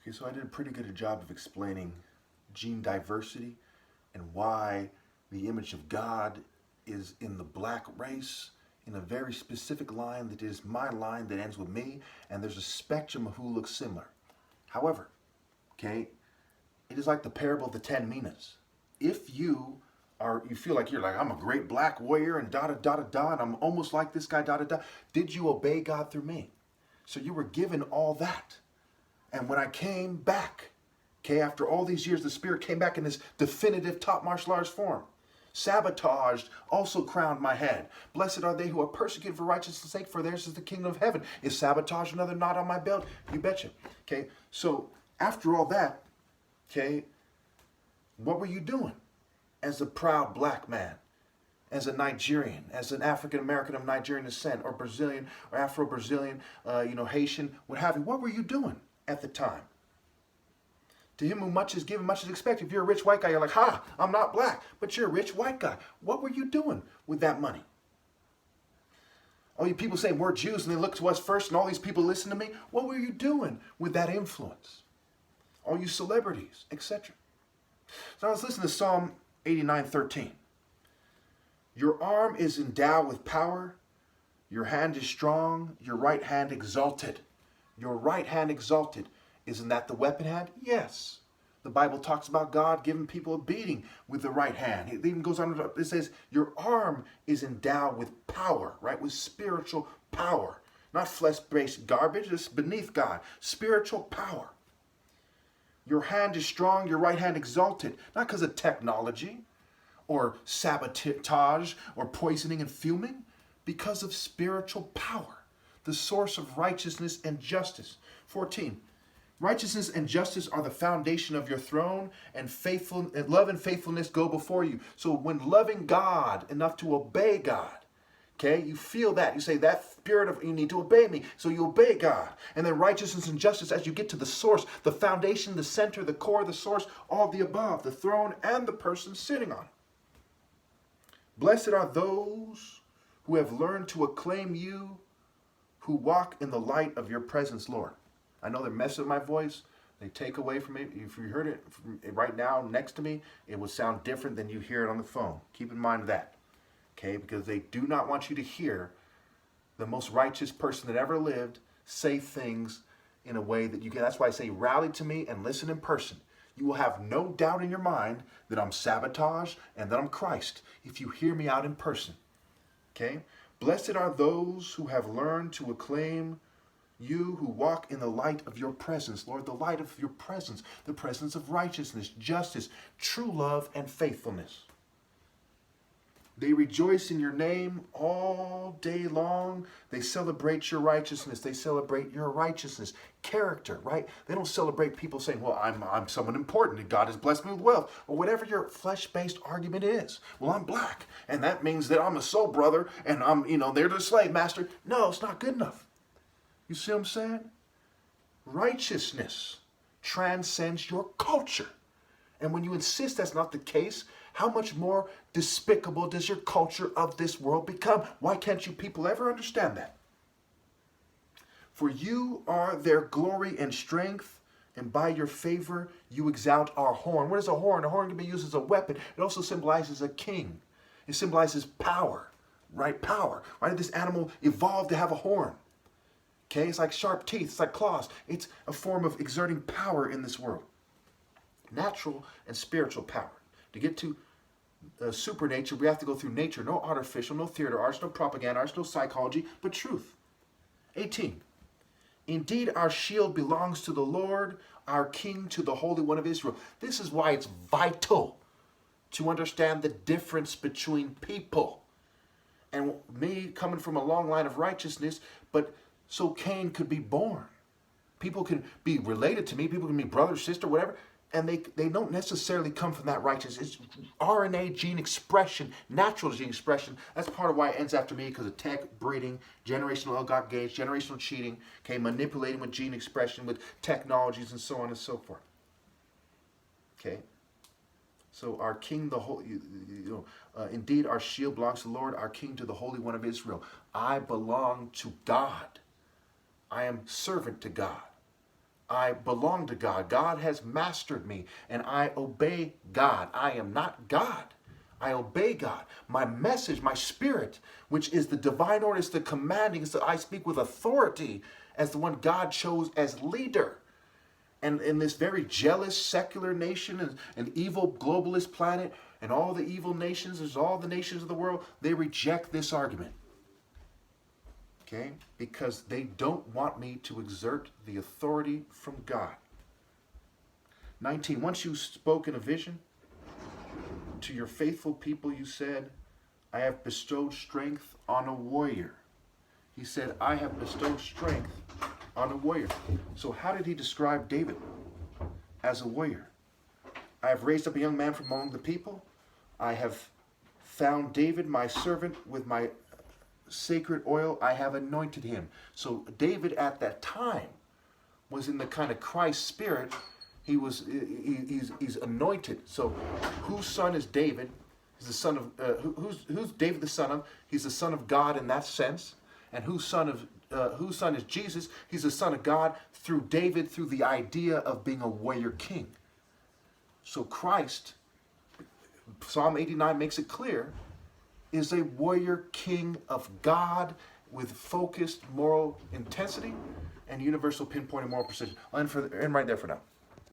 Okay, so I did a pretty good job of explaining gene diversity and why the image of God is in the black race in a very specific line that is my line that ends with me, and there's a spectrum of who looks similar. However, okay, it is like the parable of the 10 minas. If you feel like I'm a great black warrior and da da da da da, and I'm almost like this guy da da da, did you obey God through me? So you were given all that. And when I came back, okay, after all these years, the Spirit came back in this definitive top martial arts form. Sabotaged, also crowned my head. Blessed are they who are persecuted for righteousness' sake, for theirs is the kingdom of heaven. Is sabotage another knot on my belt? You betcha. Okay, so after all that, okay, what were you doing as a proud black man, as a Nigerian, as an African American of Nigerian descent, or Brazilian, or Afro-Brazilian, Haitian, what have you? What were you doing at the time? To him who much is given, much is expected. If you're a rich white guy, you're like, ha, I'm not black, but you're a rich white guy. What were you doing with that money? All you people saying we're Jews and they look to us first and all these people listen to me. What were you doing with that influence? All you celebrities, etc. So I was listening to Psalm 89:13. Your arm is endowed with power. Your hand is strong. Your right hand exalted. Your right hand exalted. Isn't that the weapon hand? Yes. The Bible talks about God giving people a beating with the right hand. It even goes on, it says, your arm is endowed with power, right? With spiritual power. Not flesh-based garbage, it's beneath God. Spiritual power. Your hand is strong, your right hand exalted. Not because of technology or sabotage or poisoning and fuming. Because of spiritual power. The source of righteousness and justice. 14. Righteousness and justice are the foundation of your throne, and love and faithfulness go before you. So when loving God enough to obey God, okay, you feel that. You say that spirit of, you need to obey me. So you obey God. And then righteousness and justice as you get to the source, the foundation, the center, the core, the source, all the above, the throne and the person sitting on it. Blessed are those who have learned to acclaim you, who walk in the light of your presence, Lord. I know they're messing with my voice. They take away from it. If you heard it right now next to me, it would sound different than you hear it on the phone. Keep in mind that. Okay? Because they do not want you to hear the most righteous person that ever lived say things in a way that you can. That's why I say rally to me and listen in person. You will have no doubt in your mind that I'm sabotage and that I'm Christ if you hear me out in person. Okay? Blessed are those who have learned to acclaim you, who walk in the light of your presence, Lord, the light of your presence, the presence of righteousness, justice, true love, and faithfulness. They rejoice in your name all day long. They celebrate your righteousness. They celebrate your righteousness, character, right? They don't celebrate people saying, well, I'm someone important and God has blessed me with wealth, or whatever your flesh-based argument is. Well, I'm black, and that means that I'm a soul brother, and they're the slave master. No, it's not good enough. You see what I'm saying? Righteousness transcends your culture. And when you insist that's not the case, how much more despicable does your culture of this world become? Why can't you people ever understand that? For you are their glory and strength, and by your favor you exalt our horn. What is a horn? A horn can be used as a weapon. It also symbolizes a king. It symbolizes power, right? Power. Why did this animal evolve to have a horn? Okay, it's like sharp teeth, it's like claws. It's a form of exerting power in this world. Natural and spiritual power. To get to supernature, we have to go through nature. No artificial, no theater arts, no propaganda arts, no psychology, but truth. 18. Indeed, our shield belongs to the Lord, our King, to the Holy One of Israel. This is why it's vital to understand the difference between people. And me coming from a long line of righteousness, but so Cain could be born. People can be related to me. People can be brother, sister, whatever. And they don't necessarily come from that righteousness. It's RNA gene expression, natural gene expression. That's part of why it ends after me, because of tech, breeding, generational ill-got gains, generational cheating, okay, manipulating with gene expression, with technologies, and so on and so forth. Okay? So our King, indeed our shield belongs to the Lord, our King, to the Holy One of Israel. I belong to God. I am servant to God. I belong to God. God has mastered me, and I obey God. I am not God. I obey God. My message, my spirit, which is the divine order, is the commanding, so I speak with authority as the one God chose as leader. And in this very jealous secular nation and evil globalist planet and all the evil nations, there's all the nations of the world, they reject this argument. Okay? Because they don't want me to exert the authority from God. 19, once you spoke in a vision, to your faithful people you said, I have bestowed strength on a warrior. He said, I have bestowed strength on a warrior. So how did he describe David? As a warrior. I have raised up a young man from among the people. I have found David, my servant, with my sacred oil. I have anointed him. So David at that time was in the kind of Christ spirit. He's anointed. So whose son is David? He's the son of who's David the son of? He's the son of God in that sense. And whose son is Jesus? He's the son of God through David, through the idea of being a warrior king. So Christ, Psalm 89 makes it clear, is a warrior king of God with focused moral intensity and universal pinpoint and moral precision. I'll end right there for now.